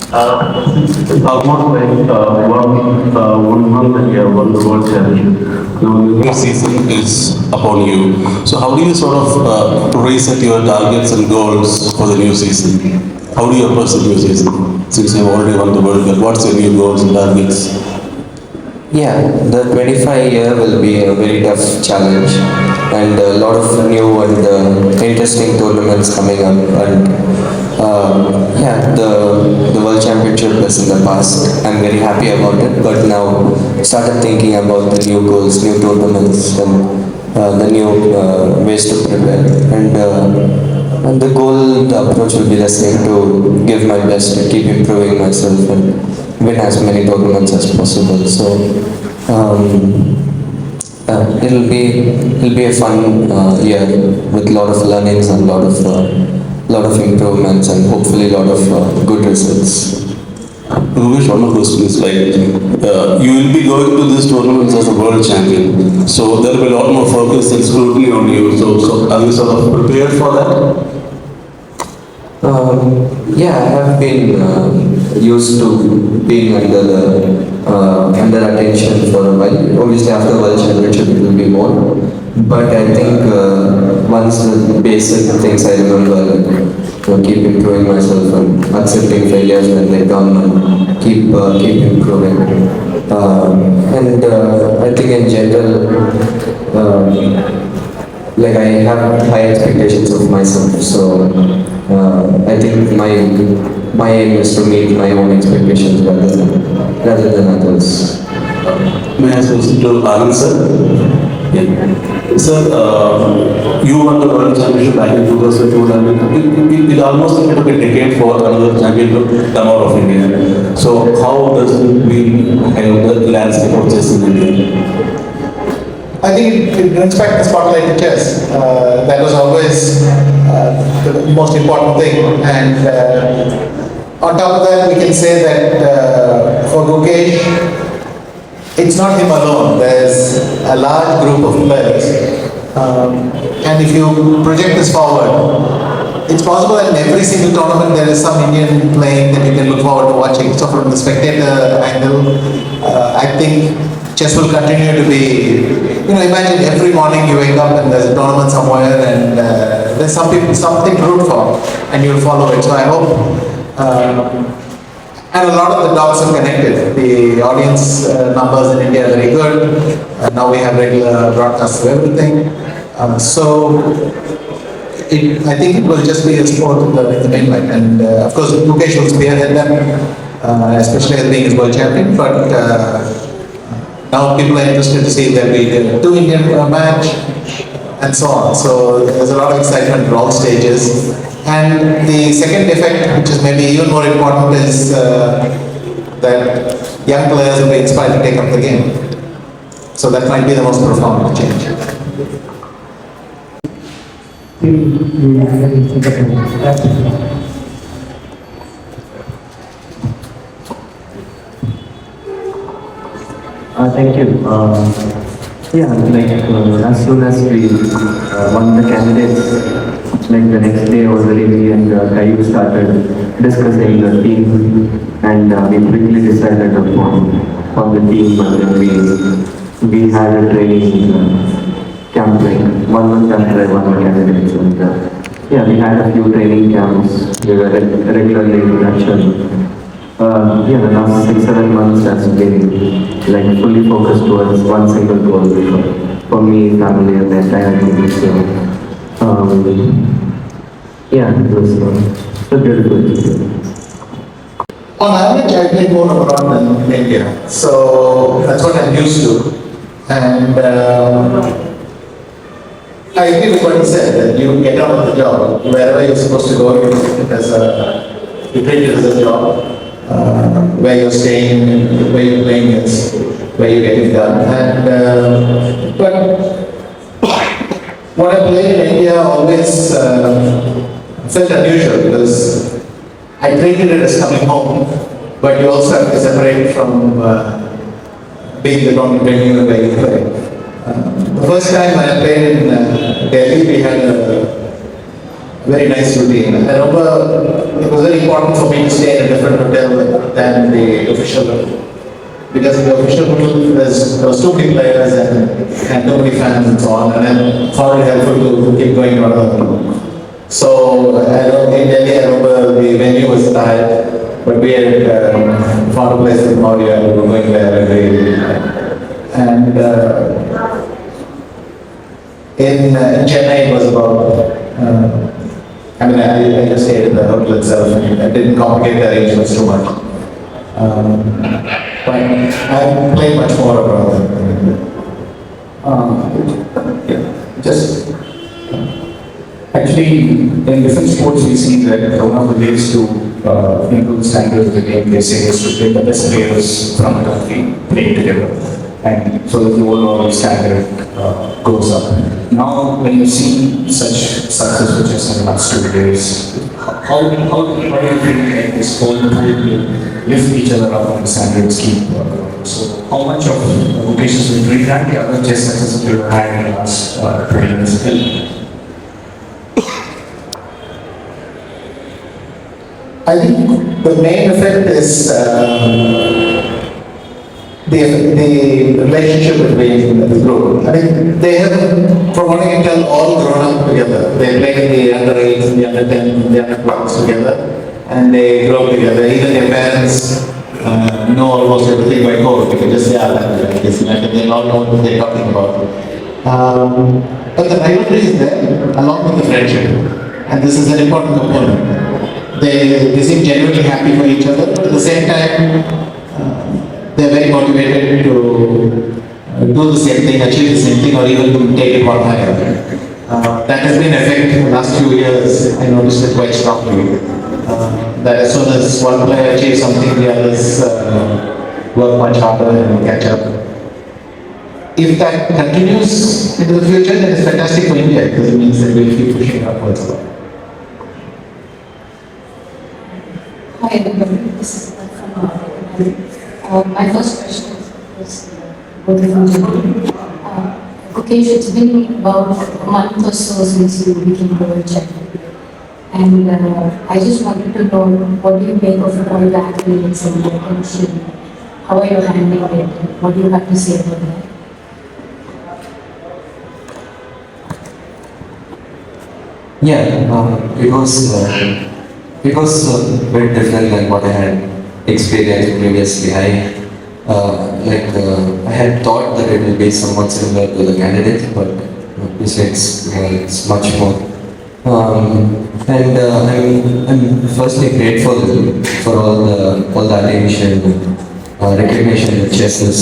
It's almost like one month that you have won the World Championship. Now, the new season is upon you. So, how do you sort of reset your targets and goals for the new season? How do you approach the new season? Since you've already won the World Cup, what's your new goals and targets? Yeah, the 25 year will be a very tough challenge and a lot of new and interesting tournaments coming up and yeah, the World Championship is in the past. I'm very happy about it, but now started thinking about the new goals, new tournaments and the new ways to prepare and the goal, the approach will be the same to give my best to keep improving myself and win as many tournaments as possible. So it'll be a fun year with a lot of learnings and lot of improvements and hopefully a lot of good results. Gukesh, one more question is like, you will be going to this tournament as a world champion. So there will be a lot more focus and scrutiny on you. So are you sort of prepared for that? Yeah, I have been used to being under attention for a while. Obviously, after World Championship, it will be more. But I think once the basic things I remember, keep improving myself and accepting failures when they come and keep improving. And I think in general, like I have high expectations of myself. So I think my aim is to meet my own expectations rather than others. May I ask question to Anand sir? Yeah. Sir, you won the World Championship back in 2002 and it almost took a decade for another champion to come out of India. So how does it mean the landscape of chess in India? I think it brings back the spotlight to chess. That was always the most important thing. And on top of that, we can say that for Gukesh, it's not him alone. There's a large group of players. And if you project this forward, it's possible that in every single tournament there is some Indian playing that you can look forward to watching. So from the spectator angle, I think chess will continue to be, imagine every morning you wake up and there's a tournament somewhere and there's something to root for and you'll follow it. So I hope, and a lot of the dots are connected. The audience numbers in India are very good. Now we have regular broadcasts of everything. I think it will just be a sport in the mainland. And of course, Gukesh will spearhead them, especially as being his world champion. But now people are interested to see if there will be a 2 Indian match and so on. So there's a lot of excitement at all stages. And the second effect, which is maybe even more important, is that young players will be inspired to take up the game. So that might be the most profound change. Thank you. As soon as we won the candidates, like the next day already we and Kayu started discussing the team and we quickly decided upon the team and then we had a training camp like 1 month after I won the candidates and we had a few training camps, we were regularly in action. The last 6-7 months has been like fully focused towards one single goal for me, family and the entire team. So it was a beautiful experience. On average, I play more abroad than in India. So that's what I'm used to. And I agree with what you said, that you get on with the job. Wherever you're supposed to go, you treat it as a job. Where you're staying, where you're playing is where you're getting done. And but what I played in India always felt unusual because I treated it as coming home, but you also have to separate from being the tournament venue where you play. The first time I played in Delhi, we had a very nice routine. I remember it was very important for me to stay in a different hotel than the official rule. Because in the official rule, there was too many players and too many fans and so on, and then found it helpful to keep going to another rule. So I don't in Delhi, I remember the venue was tight, but we had found a place in Auditorium and we were going there every and in Chennai it was about. I just stayed in the hotel itself and I didn't complicate the arrangements too much. But I played much more abroad. Just actually, in different sports, we see that one of the ways to improve the standards of the game, they say, is to bring the best players from the country playing together, and so that the overall standard goes up. Now, when you see such success, which is in the last 2 years, how do you think that this whole pool will lift each other up and the standards keep so how much of Gukesh's victory and the other chess successes you have had in the last 20 years help? I think the main effect is the relationship between the group. I mean, they have, from what I can tell, all grown up together. They play in the under 8s, the under 10, the under 12s together, and they grow up together. Even their parents know almost everything by code. You can just say, they all know what they're talking about. But the rivalry is there, along with the friendship, and this is an important component. They seem genuinely happy for each other, but at the same time, they're very motivated to do the same thing, achieve the same thing, or even take it one higher. That has been effect in the last few years. I noticed it quite strongly. That as soon as one player achieves something, the others work much harder and catch up. If that continues into the future, then it's fantastic for India because it means that we'll keep pushing upwards. Hi everybody, this is from my first question is both of you. Gukesh, it's been about a month or so since you became the world champion. And I just wanted to know, what do you make of all the accolades and the attention? How are you handling it? What do you have to say about that? Yeah, it was a bit different than what I had experienced previously. I had thought that it would be somewhat similar to the candidates, but it's much more. I'm firstly grateful for all the attention, recognition that chess is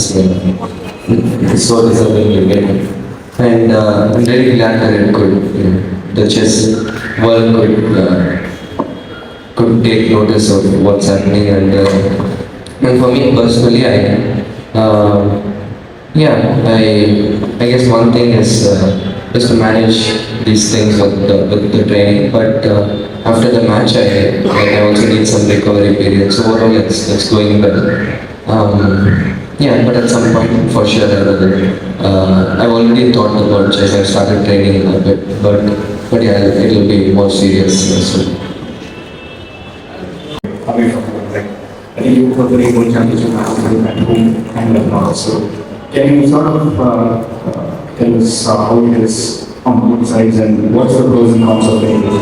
so deservingly getting. And I'm very glad that it the chess world could take notice of what's happening, and for me personally, I guess one thing is to manage these things with the training, but after the match I also need some recovery period, so overall it's going well. But at some point for sure I've already thought about chess. I started training a bit, but yeah, it will be more serious as well. Away from home, like I think you were very good championship at home and abroad. So can you sort of tell us how it is on both sides and what's the pros and cons of playing it?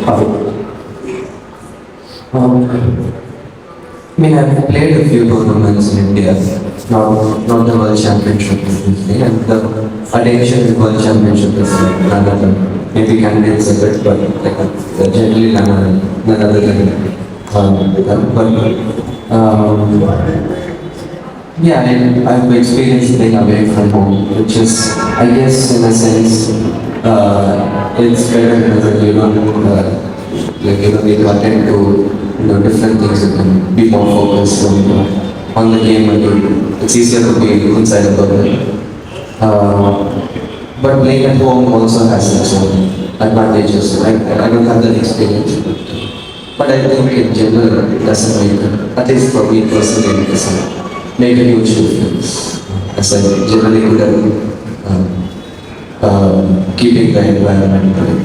I've played a few tournaments in India, not the World Championship obviously, and the attention World Championship is none other. Maybe candidates a bit, but generally none other than I've experienced being away from home, which is, I guess, in a sense, it's better because you don't need to attend to different things. You can be more focused on the game, and it's easier to be inside the bubble. But playing at home also has its own advantages. I don't have that experience. But I think in general it doesn't make, at least for me personally, it doesn't make a huge difference. As I'm generally good at keeping the environment right.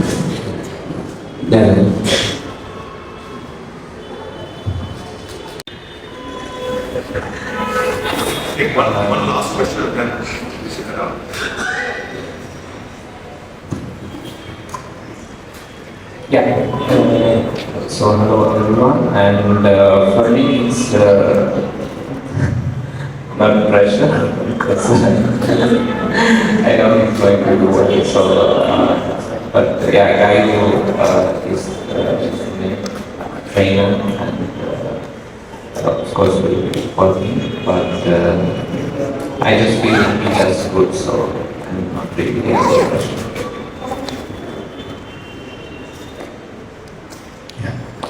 Take one last question and then we sit around. Yeah. So hello everyone, and for me it's not pressure because I don't enjoy to do it. So, but yeah, guy who is the trainer and of course will be for me, but I just feel he does good, so I'm not really any pressure.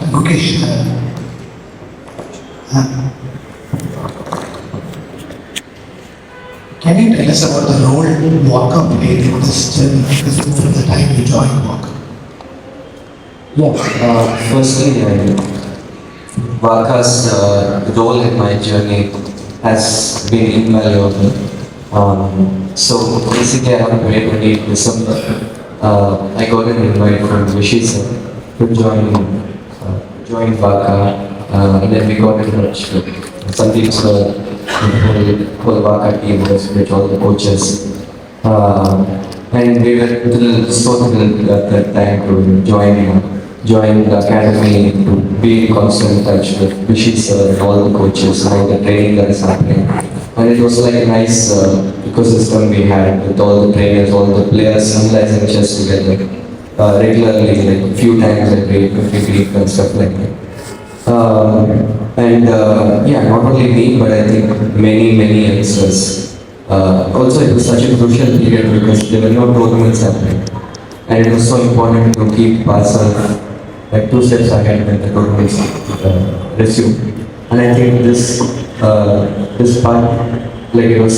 Gukesh, can you tell us about the role Waka played in this journey from the time you joined Waka? Yeah, firstly, Vaka's role in my journey has been invaluable. So basically around 2020 December, I got an invite from Rishi sir to join Vaka, and then we got in touch with Sandeep sir and the whole Vaka team with all the coaches. And we were so thrilled at that time to join the academy, to be in constant touch with Rishi sir and all the coaches and all the training that is happening. And it was like a nice ecosystem we had with all the trainers, all the players analyzing chess together regularly, like a few times a week, and stuff like that. Yeah, not only me, but I think many youngsters. Also, it was such a crucial period because there were no tournaments happening. And it was so important to keep ourselves like 2 steps ahead when the tournaments resume. And I think this part, like it was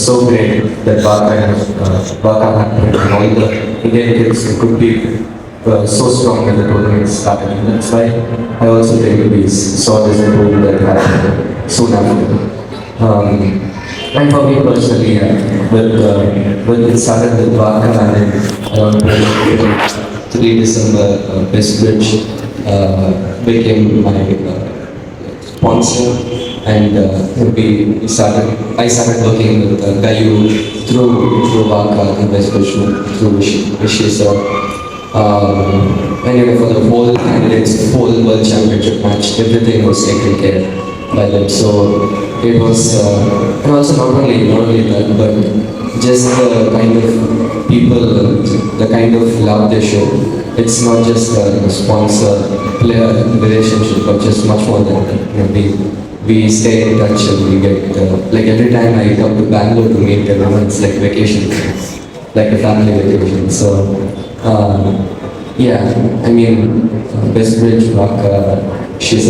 so great that Baka happened and all the Indian kids could be so strong when the tournaments started. And that's why I also think we saw this improvement that happened soon after. And for me personally, when it started with Baka and around 3 December, Best Bridge became my sponsor, and I started working with Gayu through Baka and Best Bridge through Rishi sir. And for the whole candidates, whole world championship match, everything was taken care by them. So it was, and also not only that, but just the kind of people, the kind of love they show. It's not just a sponsor-player relationship, but just much more than that. We stay in touch and we get, like every time I come to Bangalore to meet everyone, it's like vacation, like a family vacation. So, yeah, I mean, Best Bridge, Vaka, she's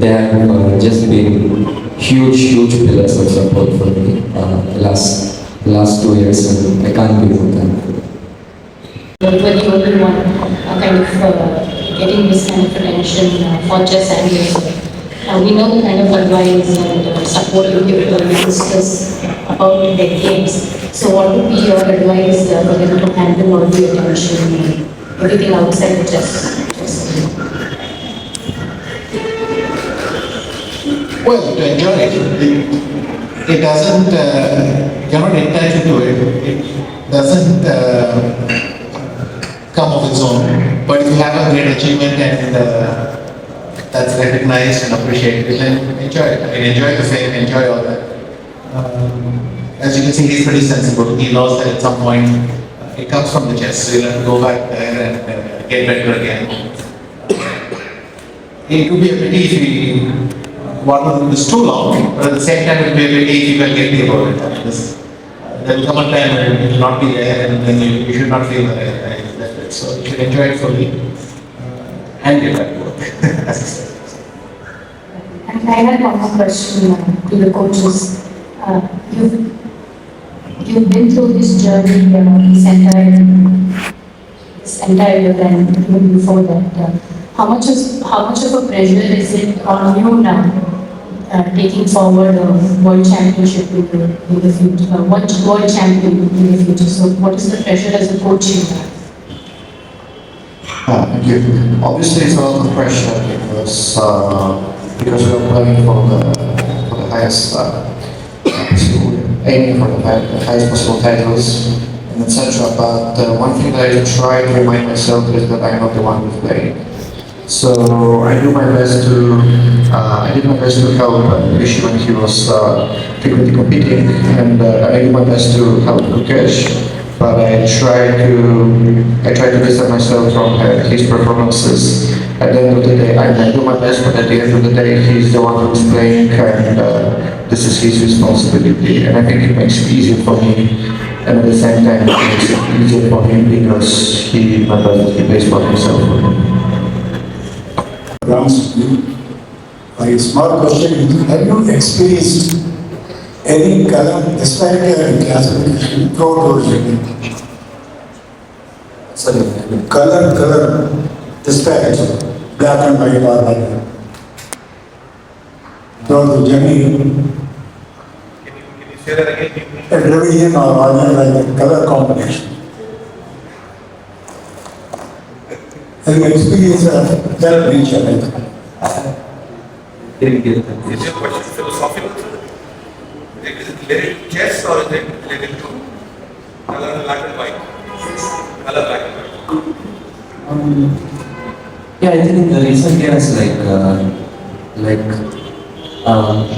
they have just been huge pillars of support for me last 2 years, and I can't be more thankful. You were the only one kind of getting this kind of attention for chess and yourself. We know the kind of advice and support you give to the youngsters about their games. So what would be your advice for them to handle all the attention and everything outside the chess? Well, to enjoy it. It doesn't, you're not entitled to it. It doesn't come of its own. But if you have a great achievement and that's recognized and appreciated, then enjoy it. I mean, enjoy the fame, enjoy all that. As you can see, he's pretty sensible. He knows that at some point it comes from the chest, so you'll have to go back there and get better again. It would be a pity if we one of them is too long, but at the same time it will be a pity if you can get the about it. There will come a time when it will not be there, and then you should not feel that. So you should enjoy it fully and get back to work. And I had one more question to the coaches. You've been through this journey this entire year and even before that. How much of a pressure is it on you now, taking forward a world championship in the future, world champion in the future? So what is the pressure as a coach you have? Thank you. Obviously, it's a lot of pressure because we are playing for the highest, aiming for the highest possible titles, and etc. But one thing that I try to remind myself is that I'm not the one who's playing. So I do my best to, I did my best to help Rishi when he was frequently competing, and I do my best to help Gukesh. But I try to distance myself from his performances. At the end of the day, I do my best, but at the end of the day, he's the one who's playing, and this is his responsibility. And I think it makes it easier for me, and at the same time, it makes it easier for him because he plays for himself. My small question is, have you experienced any color disparity in classification throughout the Sorry. color disparity, black and white or white? Throughout the journey, Can you say that again? a revision or like color combination. Have you experienced that nature? Is your question philosophical? Is it related to chess or is it related to color black and white? Color black and white. Yeah, I think in the recent years,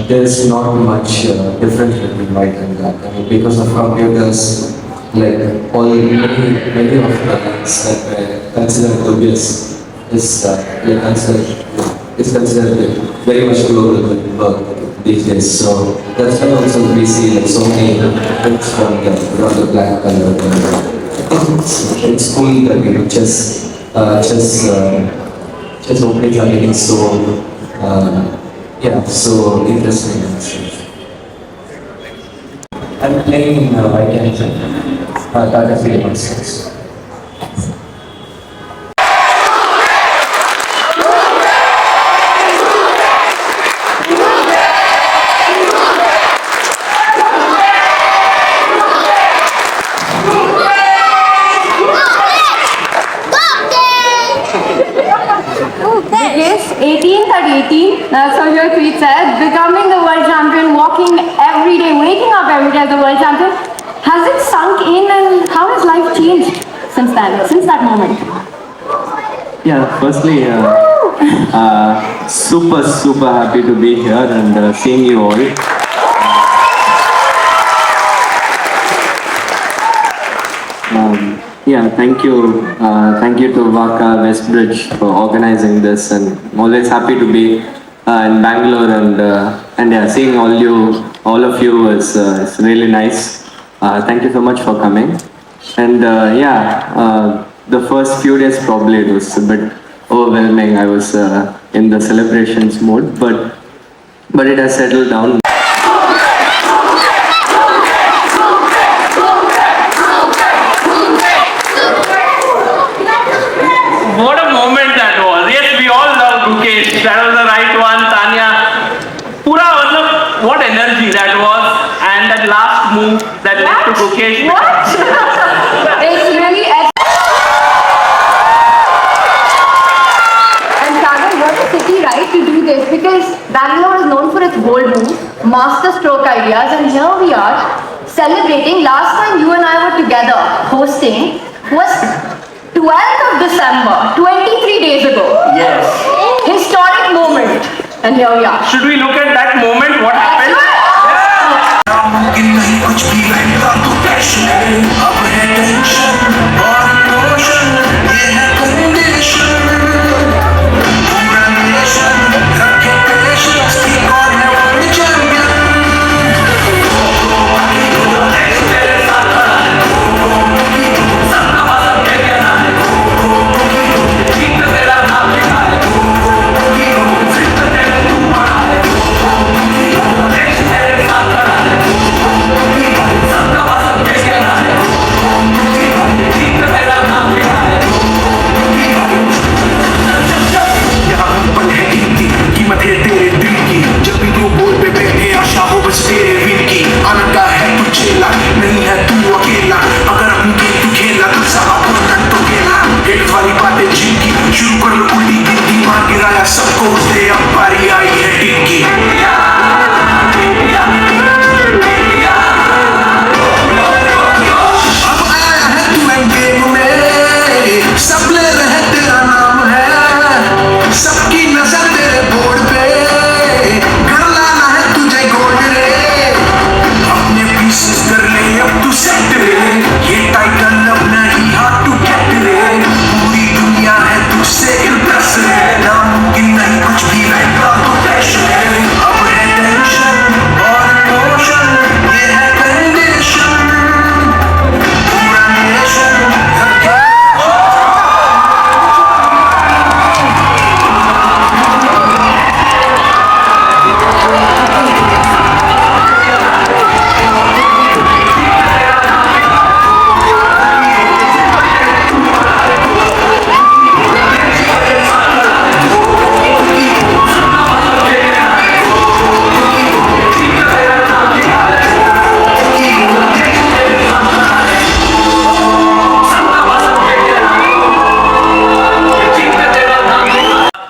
there's not much difference between white and black. I mean, because of computers, many of the lines that were considered dubious is considered very much global these days. So that's why also we see so many books from the black color. It's cool that we do chess openings are getting so so interesting. I'm playing in white and Tata Field Monsters. Gukesh, 18th at 18, that's how your tweet said, becoming the world champion, walking every day, waking up every day as the world champion. Has it sunk in and how has life changed since then, since that moment? Yeah, firstly, super happy to be here and seeing you all. Yeah, thank you to Vaka Westbridge for organizing this, and I'm always happy to be in Bangalore and yeah, seeing all of you is really nice. Thank you so much for coming, and the first few days probably it was a bit overwhelming. I was in the celebrations mode, but it has settled down. What a moment that was. Yes, we all love Gukesh. That was the right one, Tanya. What energy that was. And that last move that led to Gukesh. What? It's really... And Sagar, what a city, right, to do this? Because Bangalore is known for its bold moves, master stroke ideas, and here we are celebrating. Last time you and I were together hosting was 12th of December, 23 days ago. Yes. Historic moment. And here we are. Should we look at that moment? What happened?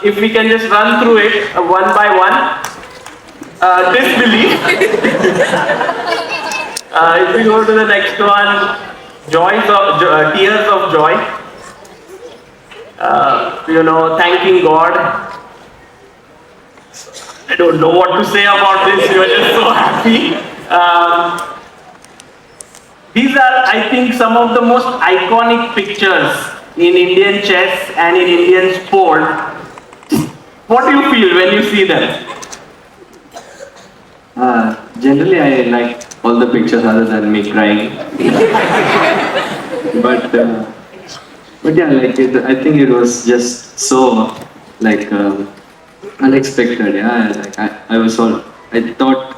if we can just run through it one by one. Disbelief. If we go to the next one, tears of joy. Thanking God. I don't know what to say about this. We were just so happy. These are, I think, some of the most iconic pictures in Indian chess and in Indian sport. What do you feel when you see them? Generally, I like all the pictures other than me crying. but yeah, like I think it was just so unexpected. Yeah, like I was all I thought.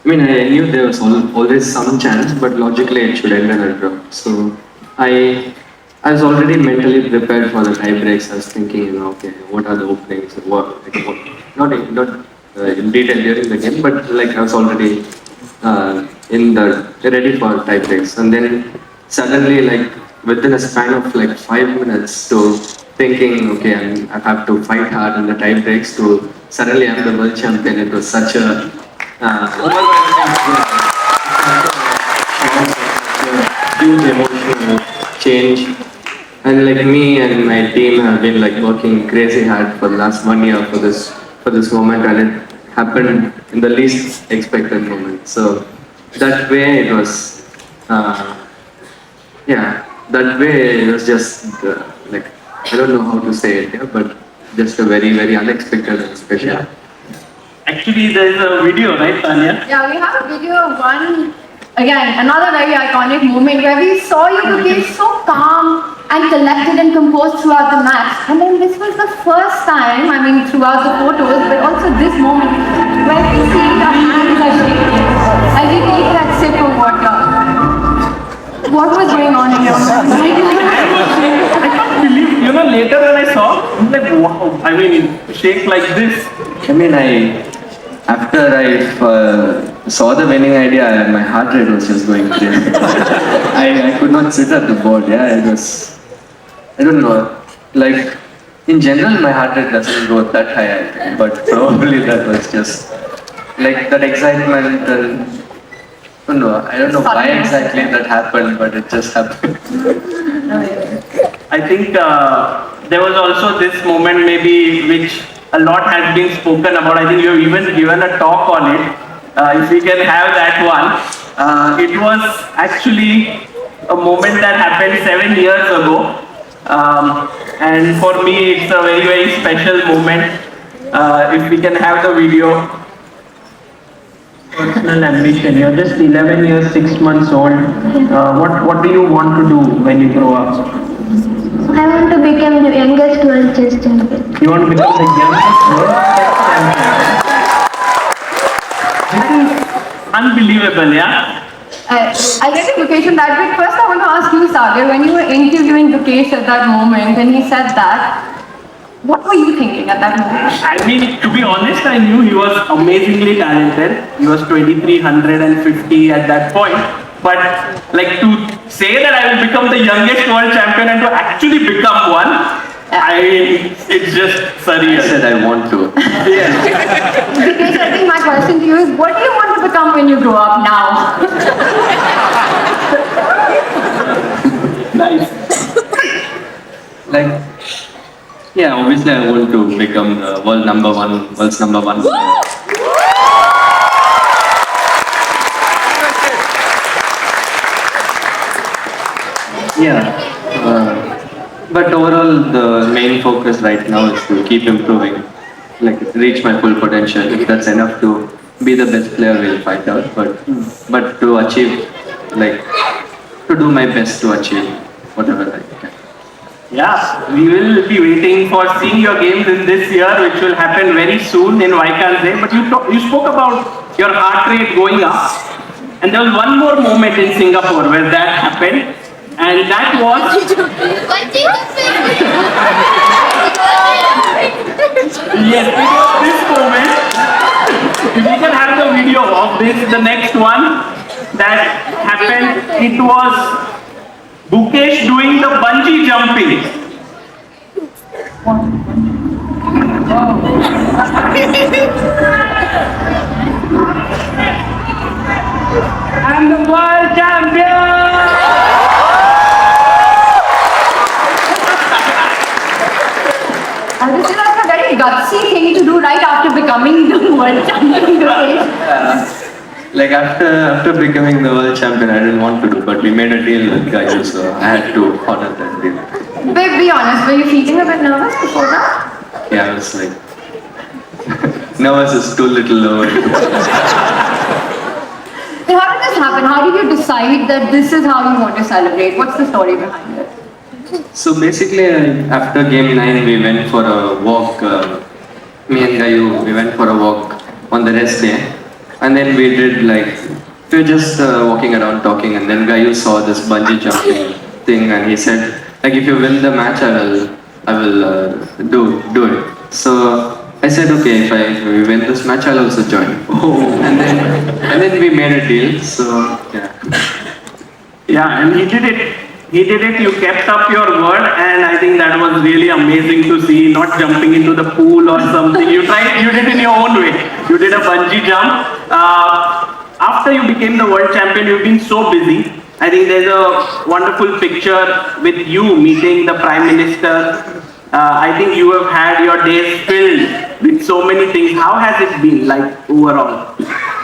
I mean, I knew there was always some chance, but logically it should end in a draw. So I was already mentally prepared for the tie breaks. I was thinking, okay, what are the openings? Not in detail during the game, but like I was already ready for tie breaks. And then suddenly, like within a span of like 5 minutes, to thinking, okay, I have to fight hard in the tie breaks, to suddenly I'm the world champion. It was such a huge emotional change, and like me and my team have been like working crazy hard for the last 1 year for this moment, and it happened in the least expected moment. So that way it was that way it was just like I don't know how to say it, but just a very, very unexpected and special. Yeah. Actually, there is a video, right, Tanya? Yeah, we have a video of another very iconic moment where we saw you looking so calm and collected and composed throughout the match. And then this was the first time, throughout the photos, but also this moment where we see your hands are shaking as you take that sip of water. What was going on in your mind? I can't believe, later when I saw, I'm like, wow, shake like this. After I saw the winning idea, my heart rate was just going crazy. I could not sit at the board. Yeah, it was. I don't know. Like in general, my heart rate doesn't go that high, I think, but probably that was just like that excitement and. I don't know why exactly that happened, but it just happened. I think there was also this moment maybe which a lot has been spoken about. I think you have even given a talk on it. If we can have that one. It was actually a moment that happened 7 years ago. And for me, it's a very, very special moment. If we can have the video. Personal ambition. You're just 11 years, 6 months old. What do you want to do when you grow up? I want to become the youngest world chess champion. You want to become the youngest world chess champion. This is unbelievable, yeah? I'll get to Gukesh on that, but first I want to ask you, Sagar, when you were interviewing Gukesh at that moment, when he said that, what were you thinking at that moment? To be honest, I knew he was amazingly talented. He was 2350 at that point. But like to say that I will become the youngest world champion and to actually become one, it's just surreal. I said I want to. Yes. Gukesh, I think my question to you is, what do you want to become when you grow up now? Nice. Yeah, obviously I want to become the world's number one player. Yeah, but overall the main focus right now is to keep improving, reach my full potential. If that's enough to be the best player, we'll find out. But to achieve, to do my best to achieve whatever I can. Yeah, we will be waiting for seeing your games in this year, which will happen very soon in Vaikanse. But you spoke about your heart rate going up, and there was one more moment in Singapore where that happened, and that was. Yes, it was this moment. If we can have the video of this, the next one that happened, it was Gukesh doing the bungee jumping. I'm the world champion! This is like a very gutsy thing to do right after becoming the world champion. Like after becoming the world champion, I didn't want to do, but we made a deal with Gayu, so I had to honor that deal. Babe, be honest, were you feeling a bit nervous before that? Yeah, I was like, nervous is too little over. How did this happen? How did you decide that this is how you want to celebrate? What's the story behind it? So basically, after game 9, we went for a walk. Me and Gayu, we went for a walk on the rest day. And then we did we were just walking around talking, and then Gayu saw this bungee jumping thing, and he said, if you win the match, I will do it. So I said, okay, if we win this match, I'll also join. And then we made a deal. So yeah. Yeah, and he did it. He did it, you kept up your word, and I think that was really amazing to see, not jumping into the pool or something. You did it in your own way. You did a bungee jump. After you became the world champion, you've been so busy. I think there's a wonderful picture with you meeting the Prime Minister. I think you have had your days filled with so many things. How has it been, overall?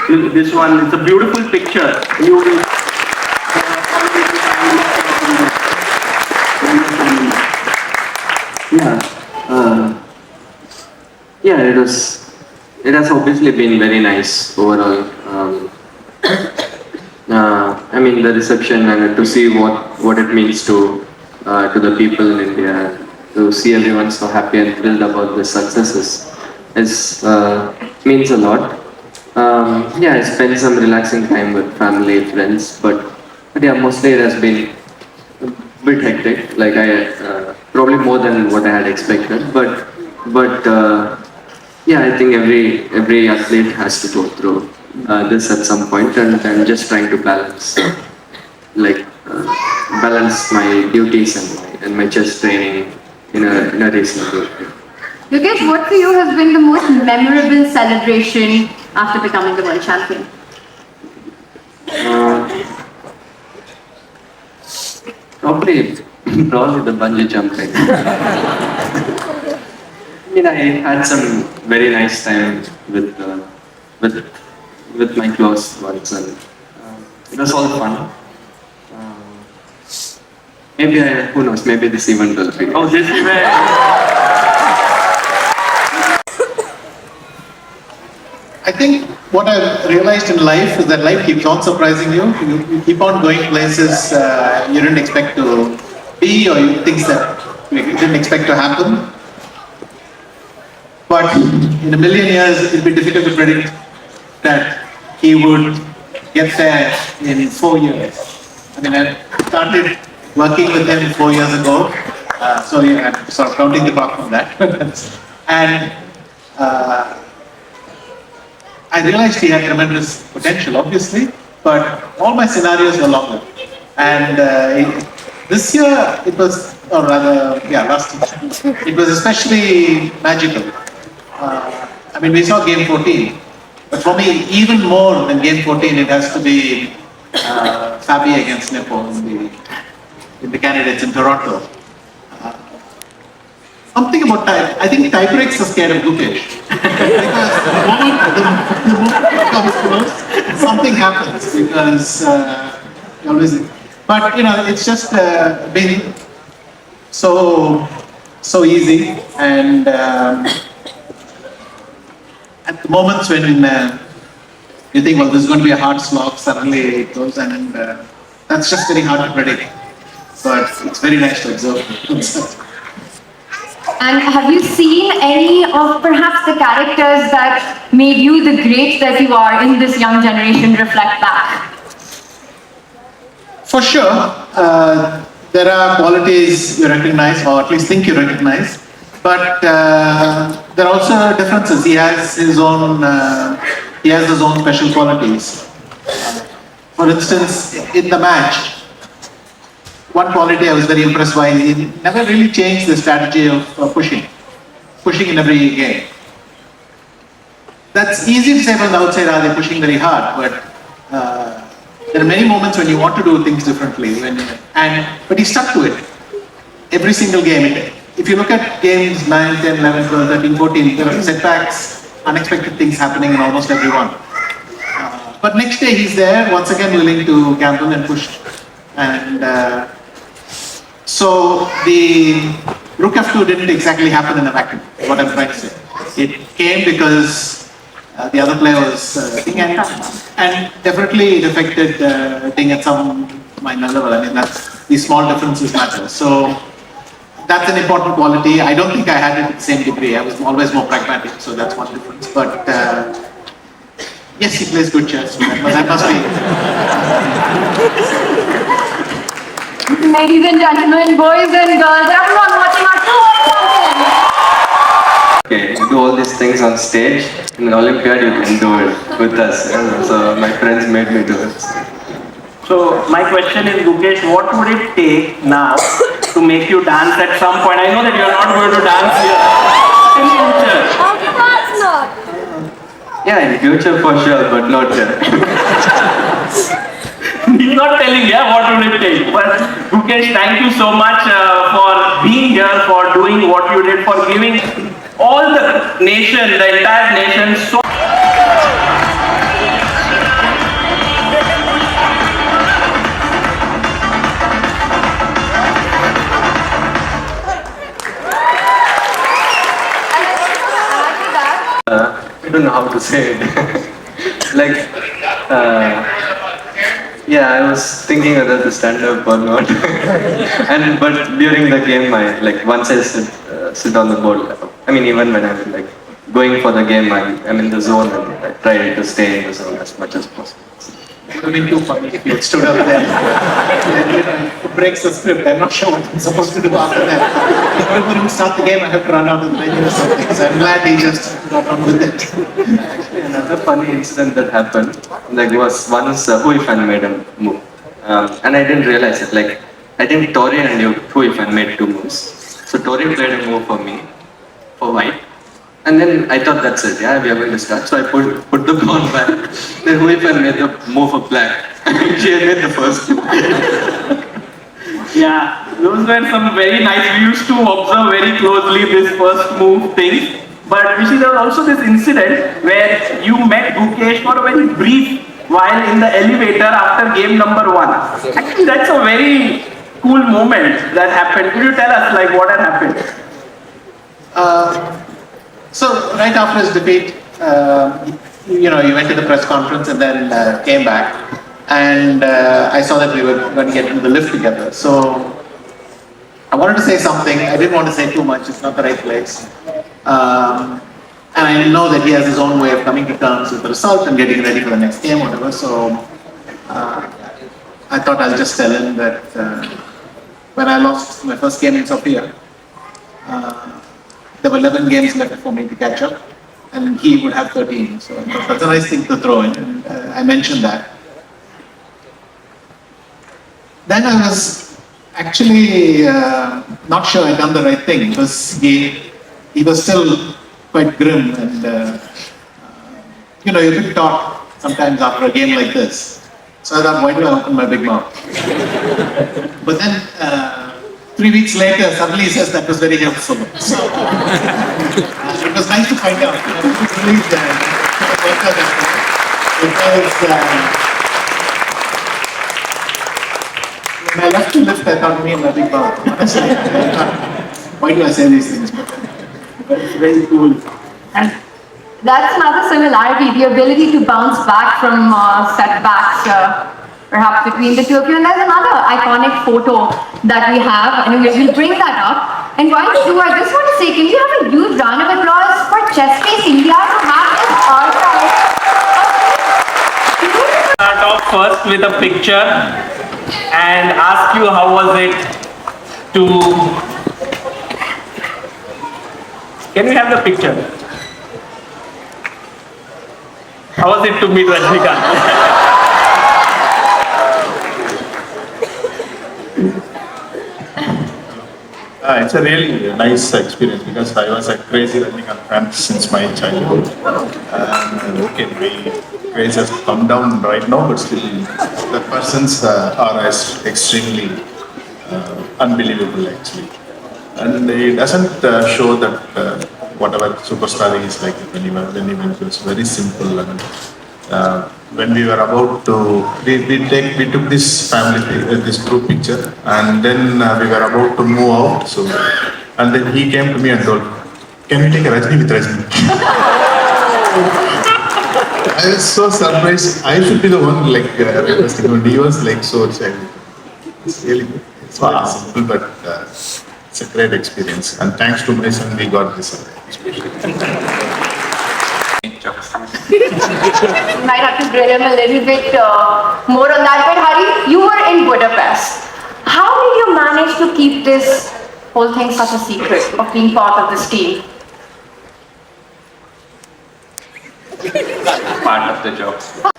This one, it's a beautiful picture. You will It has obviously been very nice overall. I mean, the reception and to see what it means to the people in India, to see everyone so happy and thrilled about the successes means a lot. I spent some relaxing time with family, friends, but yeah, mostly it has been a bit hectic. Probably more than what I had expected, but I think every athlete has to go through this at some point, and I'm just trying to balance balance my duties and my chess training in a reasonable way. Gukesh, what for you has been the most memorable celebration after becoming the world champion? Probably the bungee jumping. I had some very nice time with my close ones, and it was all fun. Who knows, maybe this event will be. Oh, this event! I think what I've realized in life is that life keeps on surprising you. You keep on going places you didn't expect to be, or things that you didn't expect to happen. But in a million years, it'd be difficult to predict that he would get there in 4 years. I mean, I started working with him 4 years ago, so I'm sort of counting the clock from that. And I realized he had tremendous potential, obviously, but all my scenarios were longer. And this year, it was, or rather, last year, it was especially magical. I mean, we saw game 14, but for me, even more than game 14, it has to be Fabi against Nepo in the candidates in Toronto. Something about I think tie breaks are scared of Gukesh. Because the moment it comes close, something happens because he always. But it's just been so easy, and at the moments when you think, well, this is going to be a hard slog, suddenly it goes, and that's just very hard to predict. But it's very nice to observe. And have you seen any of perhaps the characters that made you the great that you are in this young generation reflect back? For sure, there are qualities you recognize, or at least think you recognize, but there are also differences. He has his own special qualities. For instance, in the match, one quality I was very impressed by, he never really changed the strategy of pushing. pushing in every game. That's easy to say from the outside, are they pushing very hard? But there are many moments when you want to do things differently, but he stuck to it. Every single game. If you look at games 9, 10, 11, 12, 13, 14, there are setbacks, unexpected things happening in almost every one. But next day he's there, once again willing to gamble and push. And so the Rook F2 didn't exactly happen in a vacuum, what I'm trying to say. It came because the other player was Ding and definitely it affected Ding at some minor level. I mean, these small differences matter. So that's an important quality. I don't think I had it to the same degree. I was always more pragmatic, so that's one difference. But yes, he plays good chess, but that must be. Ladies and gentlemen, boys and girls, everyone watching our show. Okay, you do all these things on stage. In an Olympiad, you can do it with us. So my friends made me do it. So my question is, Gukesh, what would it take now to make you dance at some point? I know that you're not going to dance here in future. Yeah, in future for sure, but not here. He's not telling, yeah, what would it take? But Gukesh, thank you so much for being here, for doing what you did, for giving all the nation, the entire nation so I don't know how to say it. Yeah, I was thinking whether to stand up or not. But during the game, once I sit on the board, I mean, even when I'm going for the game, I'm in the zone and I try to stay in the zone as much as possible. It would have been too funny if you had stood up there. It breaks the script. I'm not sure what I'm supposed to do after that. If I were to start the game, I have to run out of the venue or something. So I'm glad he just got on with it. Actually, another funny incident that happened, was once Huifan made a move. And I didn't realize it. I think Tori and Huifan made 2 moves. So Tori played a move for me, for white. And then I thought that's it, yeah, we are going to start. So I put the ball back. Then Huifan made the move for black. She had made the first. Yeah, those were some very nice. We used to observe very closely this first move thing. But you see, there was also this incident where you met Gukesh for a very brief while in the elevator after game number 1. Actually, that's a very cool moment that happened. Could you tell us what had happened? So right after his defeat, he went to the press conference and then came back, and I saw that we were going to get into the lift together. So I wanted to say something. I didn't want to say too much. It's not the right place. And I know that he has his own way of coming to terms with the result and getting ready for the next game, whatever. So I thought I'll just tell him that when I lost my first game in Sofia, there were 11 games left for me to catch up, and he would have 13. So that's a nice thing to throw in, and I mentioned that. Then I was actually not sure I'd done the right thing, because he was still quite grim, and you're a bit taught sometimes after a game like this. So I thought, why do I open my big mouth? But then 3 weeks later, suddenly he says that was very helpful. So it was nice to find out. I was relieved when I left the lift, I thought me and my big mouth. Honestly, why do I say these things? But it's very cool. And that's another similarity, the ability to bounce back from setbacks. Perhaps between the two of you. And there's another iconic photo that we have, and we'll bring that up. And while we do, I just want to say, can you have a huge round of applause for Chess Face India to have this archive? Start off first with a picture and ask you how was it to... Can we have the picture? How was it to meet Rajnikant? It's a really nice experience because I was a crazy running on fan since my childhood. Okay, my craze has come down right now, but still the persons are extremely unbelievable actually. And it doesn't show that whatever superstar is like when he went, it's very simple. And when we were about to, we took this family, this group picture, and then we were about to move out. So, and then he came to me and told, "Can we take a Rajni with Rajni?" I was so surprised. I should be the one like requesting, but he was like so excited. It's really good. It's very simple, but it's a great experience. And thanks to my son, we got this experience. Might have to drill him a little bit more on that. But Hari, you were in Budapest. How did you manage to keep this whole thing such a secret of being part of this team? Part of the job. So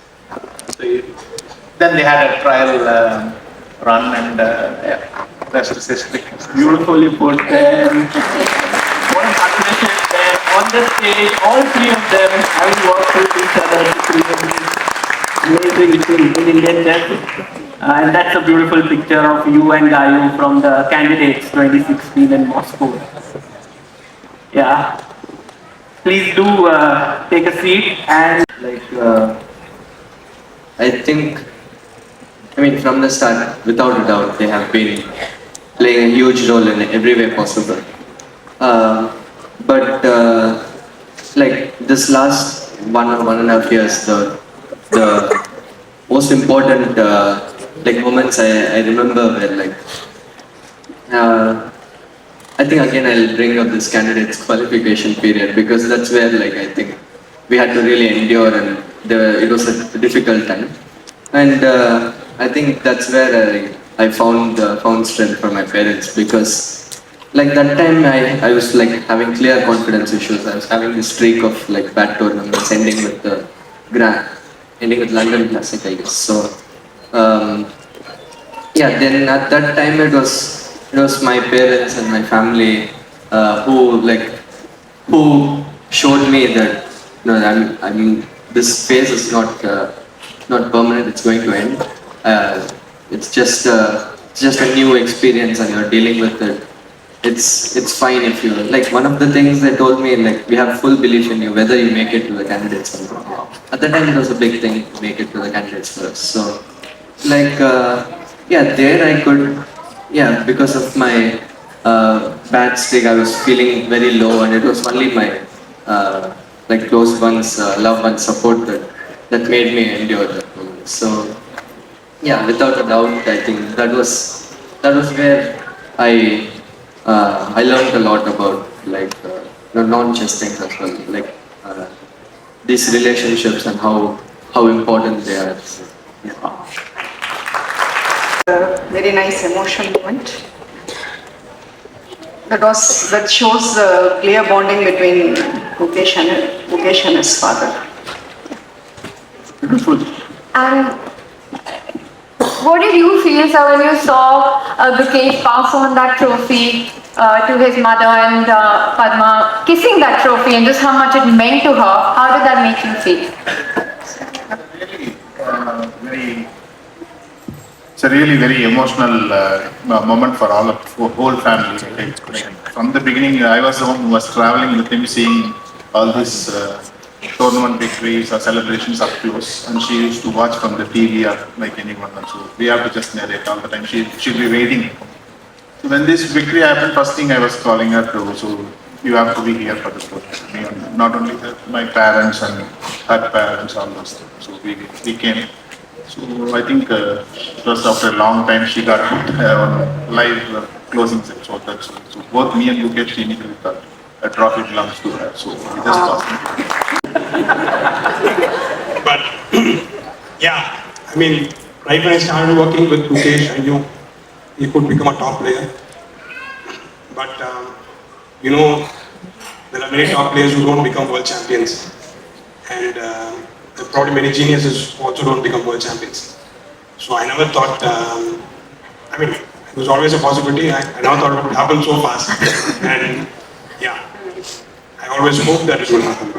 then they had a trial run, and rest is history. Beautifully put there. What a partnership there on the stage, all three of them having worked with each other to create this amazing film in Indian chess. And that's a beautiful picture of you and Gayu from the Candidates 2016 in Moscow. Yeah. Please do take a seat and I think, from the start, without a doubt, they have been playing a huge role in every way possible. But this last 1.5 years, the most important moments I remember were I think again I'll bring up this candidates qualification period because that's where I think we had to really endure, and it was a difficult time. And I think that's where I found strength from my parents, because that time I was having clear confidence issues. I was having this streak of bad tournaments ending with London Classic, I guess. So then at that time it was my parents and my family who showed me that this phase is not permanent. It's going to end. It's just a new experience, and you're dealing with it. It's fine if you one of the things they told me, we have full belief in you whether you make it to the candidates or not. At the time it was a big thing to make it to the candidates first. So there I could, because of my bad streak, I was feeling very low, and it was only my close ones, loved ones support that made me endure that moment. So without a doubt, I think that was where I learned a lot about non-chess things as well, these relationships and how important they are. So, very nice emotional moment. That shows the clear bonding between Gukesh and his father. beautiful. And what did you feel, sir, when you saw Gukesh pass on that trophy to his mother and Padma kissing that trophy, and just how much it meant to her? How did that make you feel? It's a really very emotional moment for whole family. From the beginning, I was the one who was traveling with him, seeing all these tournament victories or celebrations up close, and she used to watch from the TV or like anyone else. So we have to just narrate all the time. She'll be waiting. So when this victory happened, first thing I was calling her to, so you have to be here for the tournament. Not only my parents and her parents, all those things. So we came. So I think it was after a long time she got on live closing set. So both me and Gukesh immediately thought a trophy belongs to her. So we just lost it. But yeah, right when I started working with Gukesh, I knew he could become a top player. But there are many top players who don't become world champions, and there are probably many geniuses who also don't become world champions. So I never thought, It was always a possibility. I never thought it would happen so fast. And yeah, I always hoped that it would happen.